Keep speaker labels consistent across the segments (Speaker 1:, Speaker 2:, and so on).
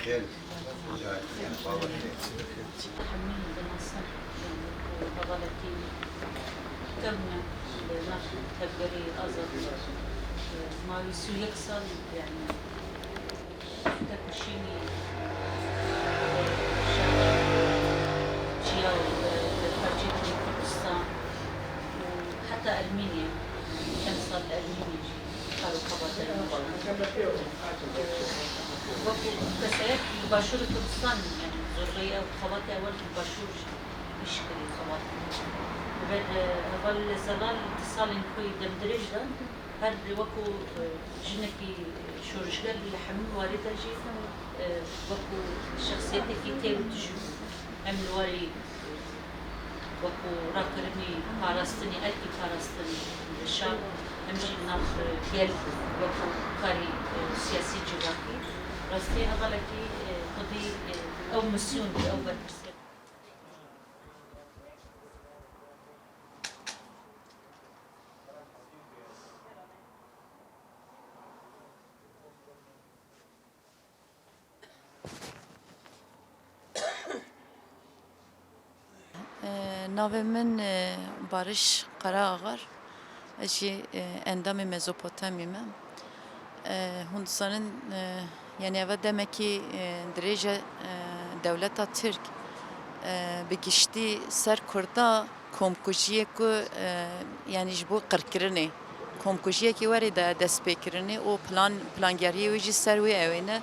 Speaker 1: خير يعني بابا
Speaker 2: حمين بنصر وبغلتي تمنا نحن تبري أزر ما يسو يكسر يعني تكشيني شياو بالحرجية في كردستان وحتى ألمانيا كان صار لألمانيا قالوا خبر وكو كسيات باشور كردستان يعني زرية وخبرت أول في باشور مشكلة خبرت بعد أول زلال اتصال خوي دمدرج ده هاد وكو جنكي شورشلر اللي حمل واردة جي وكو شخصيتي في تيرو تجو هم الواري وكو راكرني پاراستني ألكي پاراستني الشعب همجي ناخ بيل وكو كاري سياسي جواكي راستي أغلقي خدي أو مسيون أو برسل
Speaker 3: ناو من بارش قراغر اجی اندام مزوپوتامی من هندستانın yani evet demek ki derece devleta Türk bigişti ser kurda komkujiye ku yani bu kırkırını komkujiye ki var da despekirini o plangeriye ucu servi evine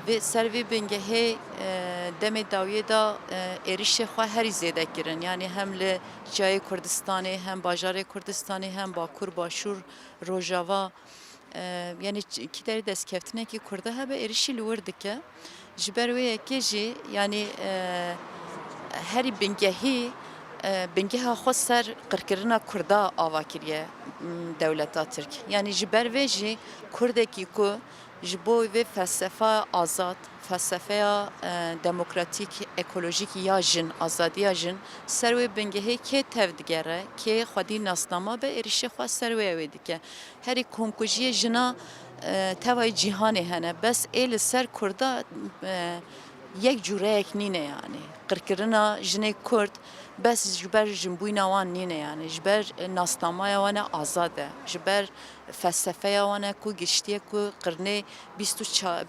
Speaker 3: ve servi bengehe deme daviye da erişe xwa her zede kirin yani hem le Cayê Kurdistanê hem Bajarê Kurdistanê hem Bakur Başur Rojava yani iki deri destkeftine Kurda hebe erişi lûr dike ji ber wê yekê jî yani herî bingehî bingeha xwe ser qirkirina Kurda ava kiriye devleta Türk yani ji ber vê jî Kurdekî ku ji bo vê felsefa azad felsefeya demokratik ekolojik ya jin azadiya jin ser wê bingehê kê tev digere kê xwedî nasnama be êrişê xwe ser wê wê dike herî komkujiyê jina tevayê cîhanê hene bes ê li ser Kurda yek cûreyek nîne yani qirkirina jinê Kurd bes ji ber jinbûyîna wan nîne yani ji ber nasnamaya wan e azad e ji ber felsefeya wan e ku giştiye ku qirnê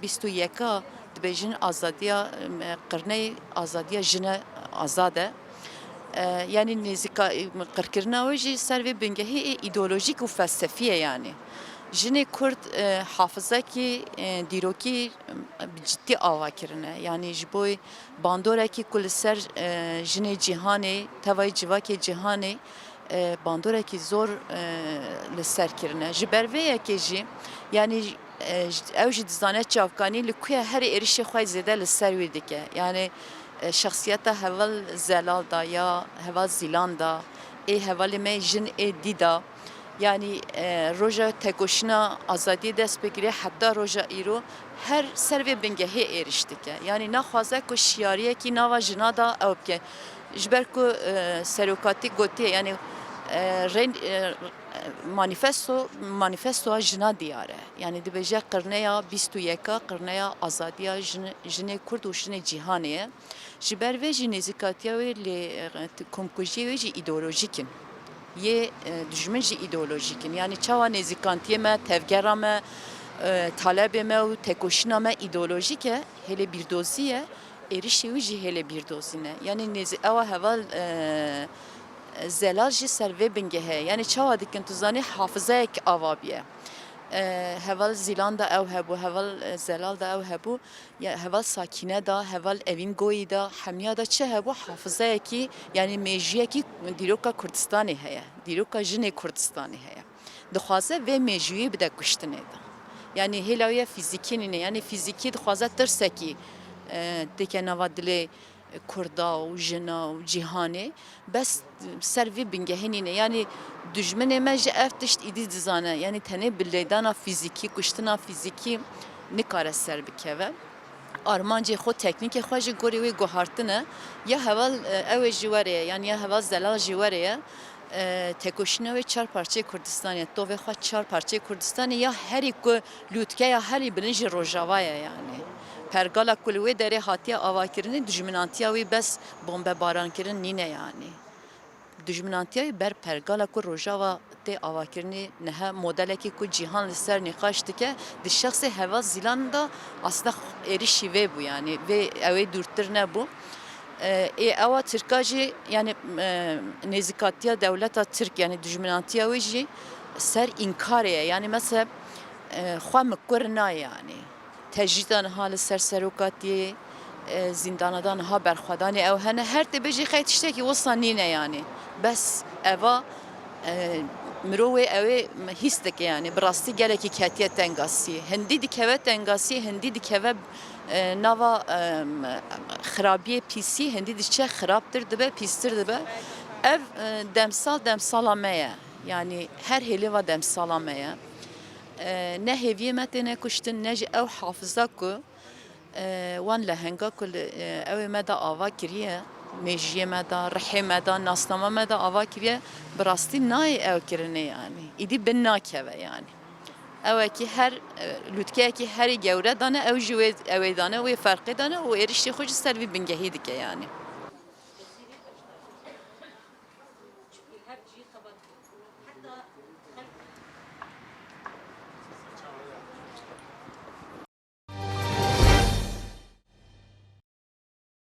Speaker 3: bîst û yeka dibêjin azadiya qirnê azadiya jin e azad e yani nêzîka qirkirina wê jî ser vê bingehî îdeolojîk û felsefî ye yani jinê Kurd hafızekî dîrokî bi ciddî ava kirine yani ji bo bandorekî ku li ser jinê cîhanê tevayê civakê cîhanê bandorekî zor li ser kirine ji ber vê yekê jî yani ew jî dizane çavkanî li ku ye herî êrişê xwe zêde li ser wê dike yani şexsiyeta heval zelal da ya heval zîlan da hevalê me jin dî da yani roja tekoşina azadiye dest pekiriye hatta roja îro her ser vê bingehê êriş dike yani naxwaze ku şiyariyekî nava jina da ew bike ji ber ku serokatî gotiye yani manifestoya jina diyar e yani dibêje qirneya bîst û yeka qirneya azadiya jinê Kurd û jinê cîhanê ye ji ber vê jî nêzîkatiya wê lê komkujiyê wê jî îdeolojîk in yê dijmin jî îdeolojîk in yani çawa nêzîkantiye me tevgera me talebê me û tekoşîna me îdeolojîk e hêlê bîrdozî ye êrişê wî jî hêlê bîrdozî ne yani ewa heval zelal jî ser vê bingehê yani çawa dikin tu zanî hafızayek ava biye heval zîlan da ew hebû heval zelal da ew hebû heval sakîne da heval evîn goyî da hemiya da çi hebû hafızayekî yani mêjiyekî dîroka Kurdistanê heye dîroka jinê Kurdistanê heye dixwaze vê mêjiyê bide kuştinê da yani hêla wê fîzîkî nîne yani fîzîkî dixwaze tirsekî dike nava dilê Kurda û jina û cîhanê bes ser vê bingehê nîne yani dijminê me ji ev tişt êdî dizane yani tenê bi lêdana fîzîkî kuştina fîzîkî nikare ser bikeve armancê xwe teknîkê xwe jî gorî wê guhartine ya heval ew ê jî were ye yani ya heval zelal jî were ye تکوشنه و چهار پارچه کردستانی تو و خواهد چهار پارچه کردستانی یا هری که لوتکه یا هری بلنج روجاوایه یعنی پرگالا کلوی داره هاتیا آواکرنی دجمنانتیاوی بس بمب باران کردن نینه یعنی دجمنانتیای بر پرگالا کو روجاوا ته آواکرنی نه مدل کی کو جهان لسر نقاشت که د شخص هوا زیلان دا اصلا ارشی و بو یعنی و اوی دورتر نبو اوا ترکاجی یعنی نزیکاتیا دولت ترک یعنی دجمنانتیا ویجی سر انکاریه یعنی مثلا خوا مکرنا یعنی تجدیدان حال سر سروکاتی زندانادان ها برخوادانی او هنه هر تبجی خیلی تشتکی وصانینه یعنی بس اوا مروه اوه هیستک یعنی براستی گله کی کتیه تنگاسی هندی دیکوه تنگاسی هندی دیکوه نوا خرابیه پیسی هندی دیچه خرابتر دبه پیستر دبه ev demsalameye yani her heli va demsalameye ne heviye metene kuştun ne ev hafıza ku wan lehenga kul ev meda ava kiriye mejiye meda rihe meda nasnama meda ava kiriye brasti nay ev kirine yani idi bin nakeve yani ev ki her lütke ki her gevre dane ev jüve ev dane ve farkı dane o erişte hoş servi bingehidike yani